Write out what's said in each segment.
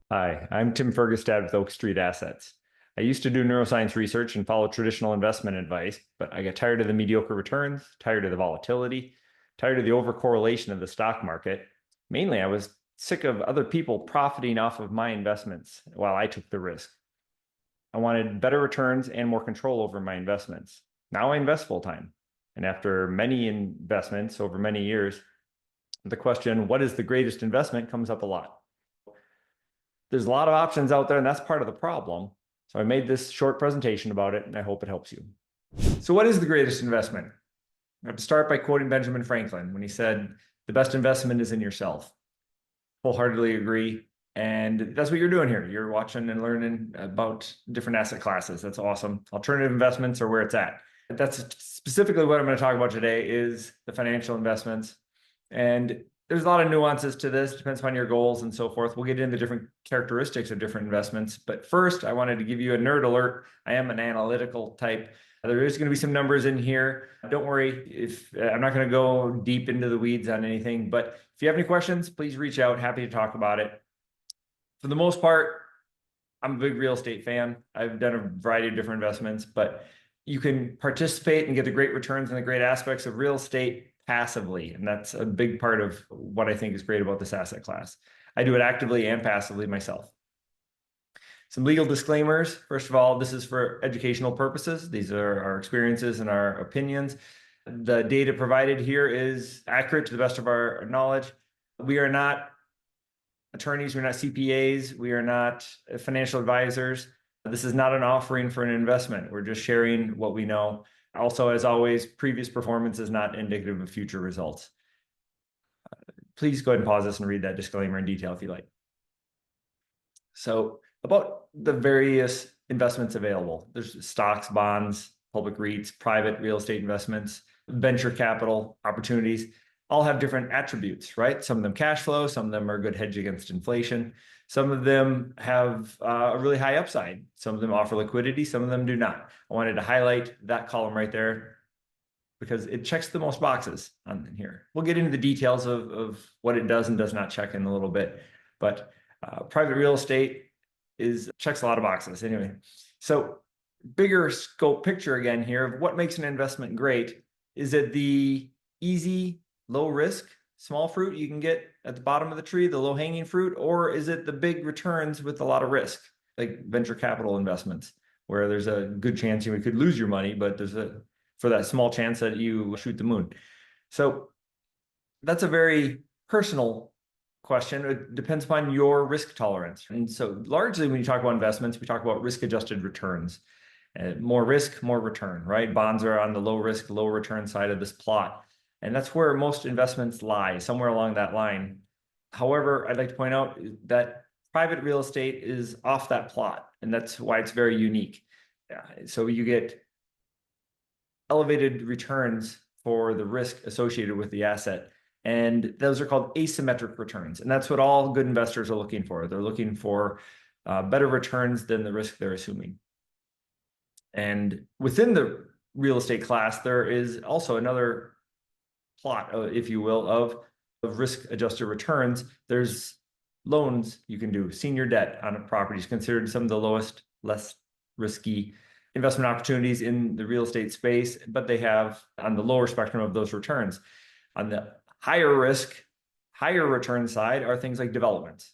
Hi, I'm Tim Fergestad with Oak Street Assets. I used to do neuroscience research and follow traditional investment advice, but I got tired of the mediocre returns, tired of the volatility, tired of the overcorrelation of the stock market. Mainly, I was sick of other people profiting off of my investments while I took the risk. I wanted better returns and more control over my investments. Now I invest full time. And after many investments over many years, the question, what is the greatest investment, comes up a lot. There's a lot of options out there, and that's part of the problem. So I made this short presentation about it, and I hope it helps you. So what is the greatest investment? I have to start by quoting Benjamin Franklin when he said, the best investment is in yourself. Wholeheartedly agree. And that's what you're doing here. You're watching and learning about different asset classes. That's awesome. Alternative investments are where it's at. That's specifically what I'm going to talk about today is the financial investments. And there's a lot of nuances to this, depends upon your goals and so forth. We'll get into different characteristics of different investments. But first, I wanted to give you a nerd alert. I am an analytical type. There is going to be some numbers in here. Don't worry if I'm not going to go deep into the weeds on anything, but if you have any questions, please reach out. Happy to talk about it. For the most part, I'm a big real estate fan. I've done a variety of different investments, but you can participate and get the great returns and the great aspects of real estate passively. And that's a big part of what I think is great about this asset class. I do it actively and passively myself. Some legal disclaimers. First of all, this is for educational purposes. These are our experiences and our opinions. The data provided here is accurate to the best of our knowledge. We are not attorneys, we're not CPAs, we are not financial advisors. This is not an offering for an investment. We're just sharing what we know. Also, as always, previous performance is not indicative of future results. Please go ahead and pause this and read that disclaimer in detail if you like. So about the various investments available, there's stocks, bonds, public REITs, private real estate investments, venture capital opportunities, all have different attributes, right? Some of them cash flow, some of them are a good hedge against inflation. Some of them have a really high upside. Some of them offer liquidity, some of them do not. I wanted to highlight that column right there because it checks the most boxes on here. We'll get into the details of what it does and does not check in a little bit, but private real estate checks a lot of boxes anyway. So bigger scope picture again here of what makes an investment great. Is it the easy, low risk, small fruit you can get at the bottom of the tree, the low hanging fruit, or is it the big returns with a lot of risk, like venture capital investments, where there's a good chance you could lose your money, but there's for that small chance that you shoot the moon. So that's a very personal question. It depends upon your risk tolerance. And so largely when you talk about investments, we talk about risk-adjusted returns. More risk, more return, right? Bonds are on the low risk, low return side of this plot. And that's where most investments lie, somewhere along that line. However, I'd like to point out that private real estate is off that plot, and that's why it's very unique. So you get elevated returns for the risk associated with the asset. And those are called asymmetric returns. And that's what all good investors are looking for. They're looking for better returns than the risk they're assuming. And within the real estate class, there is also another plot, if you will, of risk-adjusted returns. There's loans you can do. Senior debt on a property is considered some of the lowest, less risky investment opportunities in the real estate space, but they have on the lower spectrum of those returns. On the higher risk, higher return side are things like developments.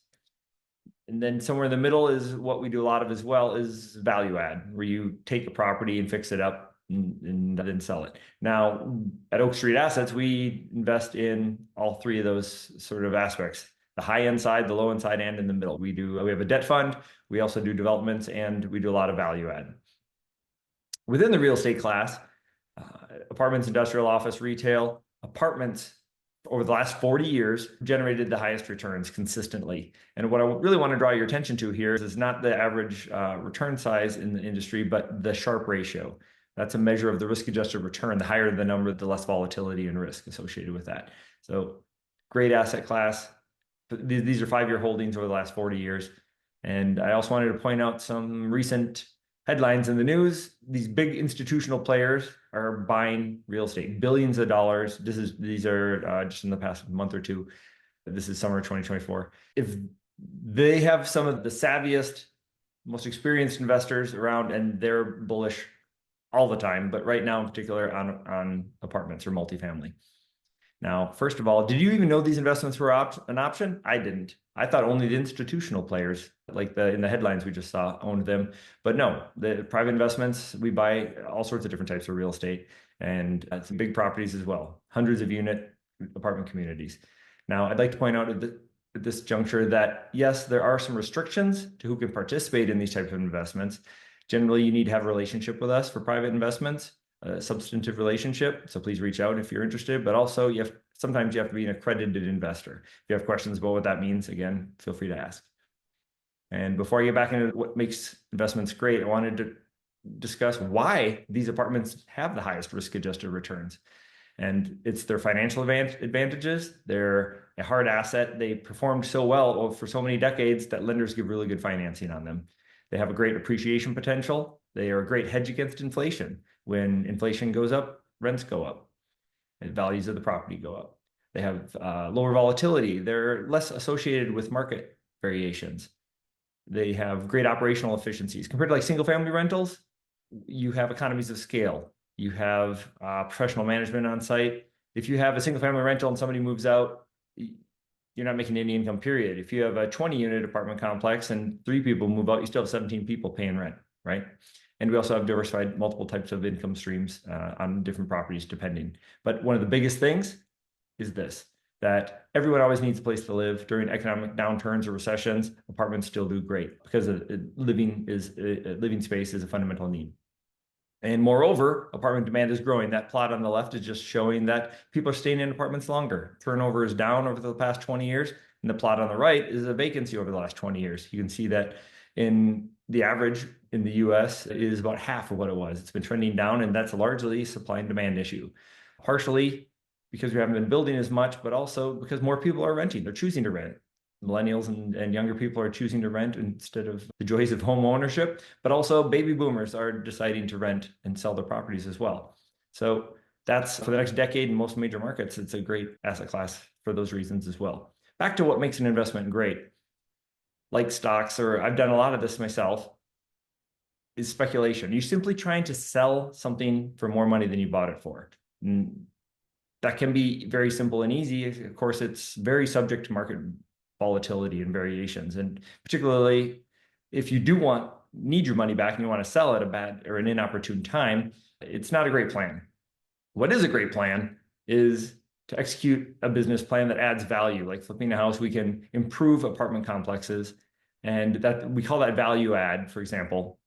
And then somewhere in the middle is what we do a lot of as well is value add, where you take a property and fix it up and then sell it. Now, at Oak Street Assets, we invest in all three of those sort of aspects, the high end side, the low end side, and in the middle. We have a debt fund, we also do developments, and we do a lot of value add. Within the real estate class, apartments, industrial, office, retail, apartments over the last 40 years generated the highest returns consistently. And what I really want to draw your attention to here is not the average return size in the industry, but the Sharpe ratio. That's a measure of the risk-adjusted return. The higher the number, the less volatility and risk associated with that. So great asset class. These are 5-year holdings over the last 40 years. And I also wanted to point out some recent headlines in the news. These big institutional players are buying real estate, billions of dollars. These are just in the past month or two. This is summer 2024. If They have some of the savviest, most experienced investors around, and they're bullish all the time, but right now in particular on apartments or multifamily. Now, first of all, did you even know these investments were an option? I didn't. I thought only the institutional players, like in the headlines we just saw, owned them. But no, the private investments, we buy all sorts of different types of real estate and some big properties as well, hundreds of unit apartment communities. Now, I'd like to point out at this juncture that yes, there are some restrictions to who can participate in these types of investments. Generally, you need to have a relationship with us for private investments, a substantive relationship. So please reach out if you're interested. But also, sometimes you have to be an accredited investor. If you have questions about what that means, again, feel free to ask. And before I get back into what makes investments great, I wanted to discuss why these apartments have the highest risk-adjusted returns. And it's their financial advantages. They're a hard asset. They performed so well for so many decades that lenders give really good financing on them. They have a great appreciation potential. They are a great hedge against inflation. When inflation goes up, rents go up, and values of the property go up. They have lower volatility. They're less associated with market variations. They have great operational efficiencies. Compared to like single family rentals, you have economies of scale. You have professional management on site. If you have a single family rental and somebody moves out, you're not making any income, period. If you have a 20-unit apartment complex and 3 people move out, you still have 17 people paying rent, right? And we also have diversified multiple types of income streams on different properties depending. But one of the biggest things is this, that everyone always needs a place to live. During economic downturns or recessions, apartments still do great because living space is a fundamental need. And moreover, apartment demand is growing. That plot on the left is just showing that people are staying in apartments longer. Turnover is down over the past 20 years. And the plot on the right is a vacancy over the last 20 years. You can see that in the average in the US is about half of what it was. It's been trending down, and that's largely a supply and demand issue. Partially because we haven't been building as much, but also because more people are renting. They're choosing to rent. Millennials and younger people are choosing to rent instead of the joys of home ownership, but also baby boomers are deciding to rent and sell their properties as well. So that's for the next decade in most major markets. It's a great asset class for those reasons as well. Back to what makes an investment great, like stocks, or I've done a lot of this myself, is speculation. You're simply trying to sell something for more money than you bought it for. And that can be very simple and easy. Of course, it's very subject to market volatility and variations. And particularly if you need your money back and you want to sell at a bad or an inopportune time, it's not a great plan. What is a great plan is to execute a business plan that adds value, like flipping a house. We can improve apartment complexes, and that we call that value add, for example.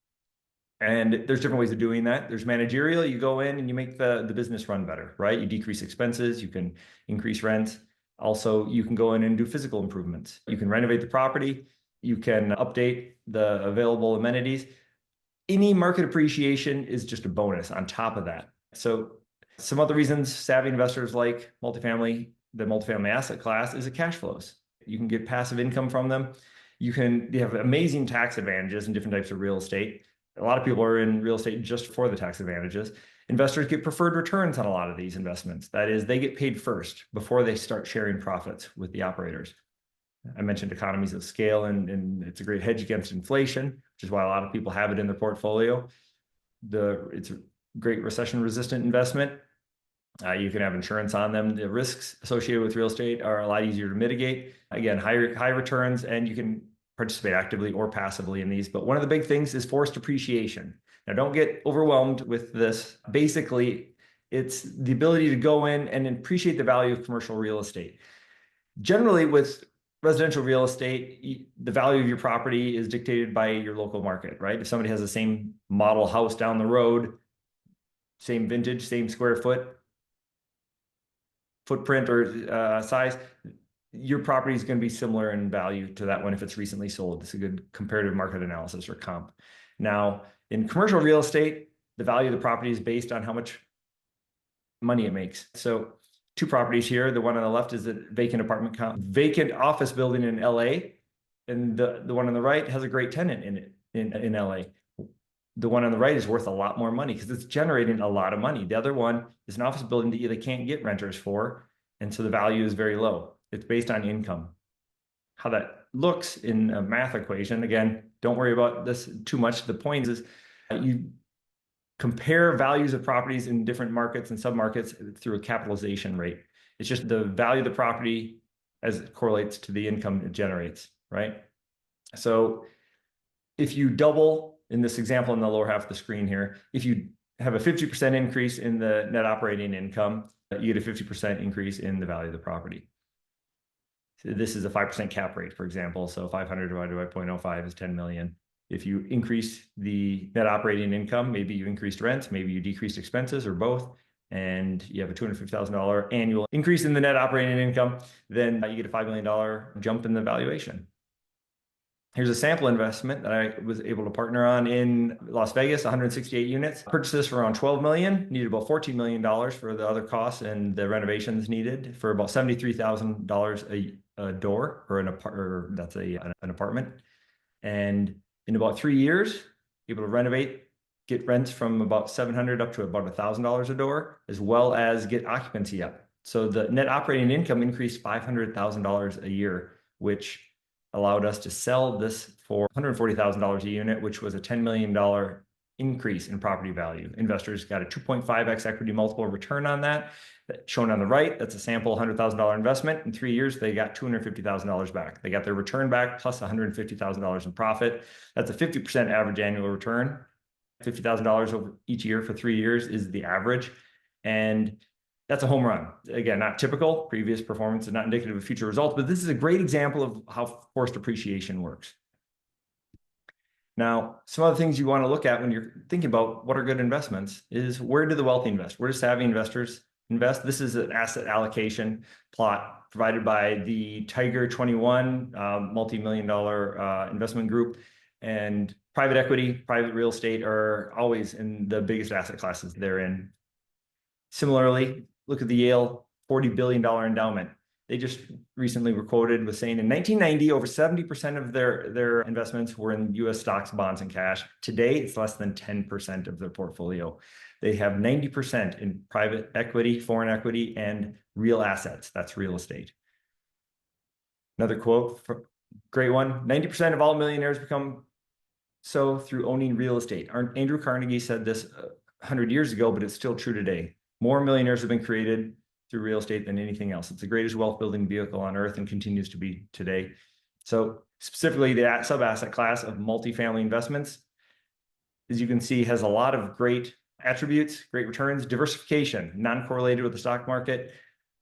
And there's different ways of doing that. There's managerial. You go in and you make the business run better, right? You decrease expenses, you can increase rents. Also, you can go in and do physical improvements. You can renovate the property. You can update the available amenities. Any market appreciation is just a bonus on top of that. So some other reasons savvy investors like multifamily, the multifamily asset class, is the cash flows. You can get passive income from them. You have amazing tax advantages in different types of real estate. A lot of people are in real estate just for the tax advantages. Investors get preferred returns on a lot of these investments. That is, they get paid first before they start sharing profits with the operators. I mentioned economies of scale, and it's a great hedge against inflation, which is why a lot of people have it in their portfolio. It's a great recession-resistant investment. You can have insurance on them. The risks associated with real estate are a lot easier to mitigate. Again, high returns, and you can participate actively or passively in these. But one of the big things is forced appreciation. Now, don't get overwhelmed with this. Basically, it's the ability to go in and appreciate the value of commercial real estate. Generally, with residential real estate, the value of your property is dictated by your local market, right? If somebody has the same model house down the road, same vintage, same square footprint or size, your property is going to be similar in value to that one if it's recently sold. It's a good comparative market analysis or comp. Now, in commercial real estate, the value of the property is based on how much money it makes. So 2 properties here. The one on the left is a vacant vacant office building in LA. And the one on the right has a great tenant in it in LA. The one on the right is worth a lot more money because it's generating a lot of money. The other one is an office building that they can't get renters for. And so the value is very low. It's based on income. how that looks in a math equation. Again, don't worry about this too much. The point is you compare values of properties in different markets and submarkets through a capitalization rate. It's just the value of the property as it correlates to the income it generates, right? So if you double, in this example in the lower half of the screen here, if you have a 50% increase in the net operating income, you get a 50% increase in the value of the property. So this is a 5% cap rate, for example. So 500 divided by 0.05 is 10 million. If you increase the net operating income, maybe you increased rents, maybe you decreased expenses, or both, and you have a $250,000 annual increase in the net operating income, then you get a $5 million jump in the valuation. Here's a sample investment that I was able to partner on in Las Vegas, 168 units. Purchased this for around 12 million, needed about $14 million for the other costs and the renovations needed for about $73,000 a door or that's an apartment. And in about 3 years, able to renovate, get rents from about $700 up to about $1,000 a door, as well as get occupancy up. So the net operating income increased $500,000 a year, which allowed us to sell this for $140,000 a unit, which was a $10 million increase in property value. Investors got a 2.5x equity multiple return on that. Shown on the right, that's a sample $100,000 investment. In 3 years, they got $250,000 back. They got their return back plus $150,000 in profit. That's a 50% average annual return. $50,000 over each year for 3 years is the average. And that's a home run. Again, not typical. Previous performance is not indicative of future results, but this is a great example of how forced appreciation works. Now, some other things you want to look at when you're thinking about what are good investments is where do the wealthy invest? Where do savvy investors invest? This is an asset allocation plot provided by the Tiger 21 multi-million-dollar investment group. And private equity, private real estate are always in the biggest asset classes they're in. Similarly, look at the Yale $40 billion endowment. They just recently were quoted with saying in 1990, over 70% of their investments were in US stocks, bonds, and cash. Today, it's less than 10% of their portfolio. They have 90% in private equity, foreign equity, and real assets. That's real estate. Another quote, great one, 90% of all millionaires become so through owning real estate. Andrew Carnegie said this 100 years ago, but it's still true today. More millionaires have been created through real estate than anything else. It's the greatest wealth building vehicle on earth and continues to be today. So specifically the sub-asset class of multifamily investments, as you can see, has a lot of great attributes, great returns, diversification, non-correlated with the stock market,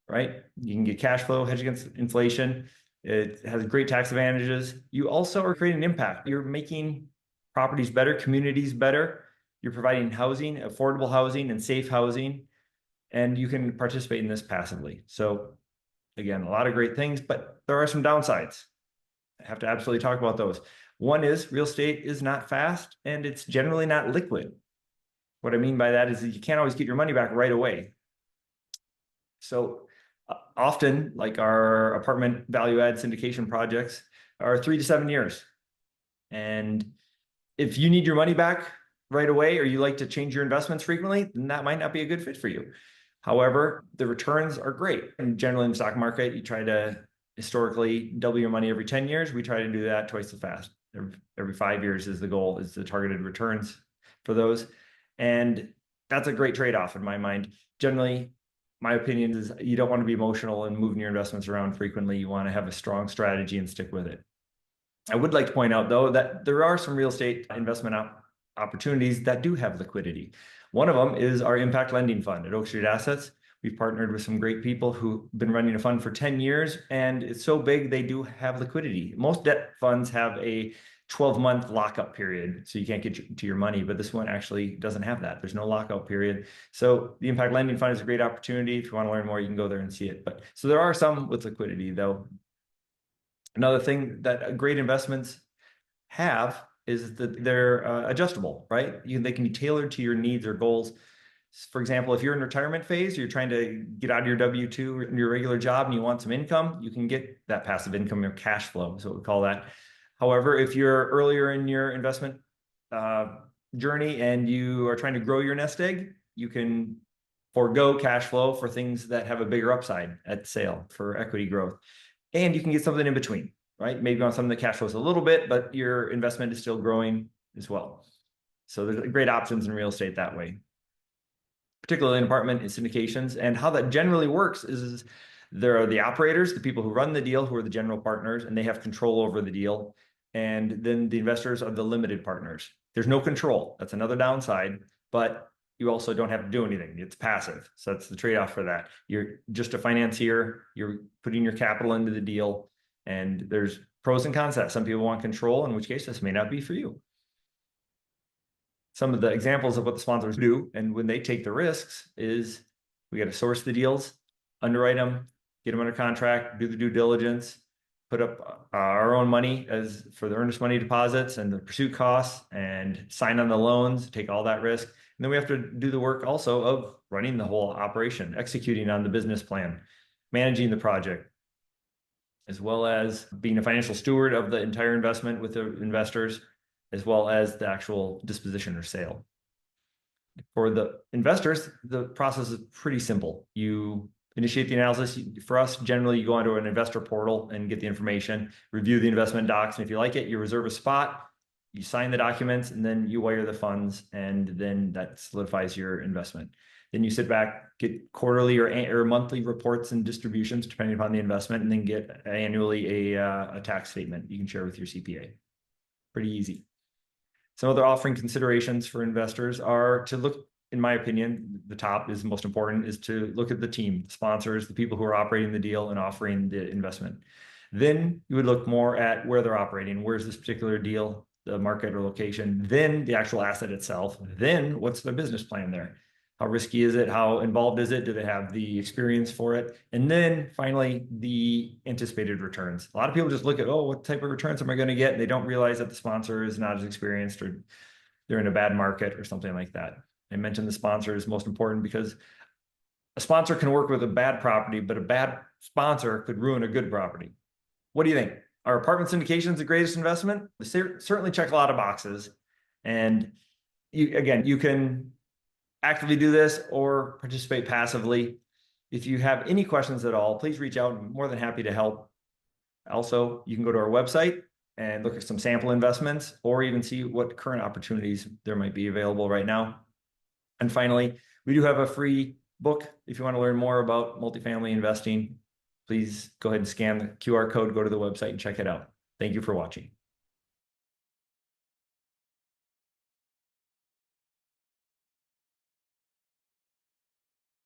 right? You can get cash flow, hedge against inflation. It has great tax advantages. You also are creating an impact. You're making properties better, communities better. You're providing housing, affordable housing, and safe housing. And you can participate in this passively. So again, a lot of great things, but there are some downsides. I have to absolutely talk about those. One is real estate is not fast and it's generally not liquid. What I mean by that is that you can't always get your money back right away. So often, like our apartment value add syndication projects are 3 to 7 years. And if you need your money back right away, or you like to change your investments frequently, then that might not be a good fit for you. However, the returns are great. And generally in the stock market, you try to historically double your money every 10 years. We try to do that twice as fast. Every 5 years is the goal, is the targeted returns for those. And that's a great trade-off in my mind. Generally, my opinion is you don't want to be emotional and moving your investments around frequently. You want to have a strong strategy and stick with it. I would like to point out, though, that there are some real estate investment opportunities that do have liquidity. One of them is our impact lending fund at Oak Street Assets. We've partnered with some great people who've been running a fund for 10 years, and it's so big they do have liquidity. Most debt funds have a 12-month lockup period, so you can't get to your money, but this one actually doesn't have that. There's no lockout period. So the impact lending fund is a great opportunity. If you want to learn more, you can go there and see it. So there are some with liquidity, though. Another thing that great investments have is that they're adjustable, right? They can be tailored to your needs or goals. For example, if you're in retirement phase, you're trying to get out of your W-2 or your regular job and you want some income, you can get that passive income or cash flow, is what we call that. However, if you're earlier in your investment journey and you are trying to grow your nest egg, you can forego cash flow for things that have a bigger upside at sale for equity growth. And you can get something in between. right? Maybe on something that cash flows a little bit, but your investment is still growing as well. So there's great options in real estate that way, particularly in apartment and syndications. And how that generally works is there are the operators, the people who run the deal, who are the general partners, and they have control over the deal. And then the investors are the limited partners. There's no control. That's another downside, but you also don't have to do anything. It's passive. So that's the trade-off for that. You're just a financier. You're putting your capital into the deal, and there's pros and cons to that. Some people want control, in which case this may not be for you. Some of the examples of what the sponsors do and when they take the risks is we got to source the deals, underwrite them, get them under contract, do the due diligence, put up our own money as for the earnest money deposits and the pursuit costs, and sign on the loans, take all that risk. And then we have to do the work also of running the whole operation, executing on the business plan, managing the project, as well as being a financial steward of the entire investment with the investors, as well as the actual disposition or sale. For the investors, the process is pretty simple. You initiate the analysis. For us, generally, you go onto an investor portal and get the information, review the investment docs, and if you like it, you reserve a spot, you sign the documents, and then you wire the funds, and then that solidifies your investment. Then you sit back, get quarterly or monthly reports and distributions, depending upon the investment, and then get annually a tax statement you can share with your CPA. Pretty easy. Some other offering considerations for investors are to look, in my opinion, the top is the most important, is to look at the team, the sponsors, the people who are operating the deal and offering the investment. Then you would look more at where they're operating. Where's this particular deal, the market or location, then the actual asset itself, then what's the business plan there? How risky is it? How involved is it? Do they have the experience for it? And then finally, the anticipated returns. A lot of people just look at, oh, what type of returns am I going to get? And they don't realize that the sponsor is not as experienced or they're in a bad market or something like that. I mentioned the sponsor is most important because a sponsor can work with a bad property, but a bad sponsor could ruin a good property. What do you think? Are apartment syndications the greatest investment? They certainly check a lot of boxes. And you can actively do this or participate passively. If you have any questions at all, please reach out. I'm more than happy to help. Also, you can go to our website and look at some sample investments or even see what current opportunities there might be available right now. And finally, we do have a free book. If you want to learn more about multifamily investing, please go ahead and scan the QR code, go to the website and check it out. Thank you for watching.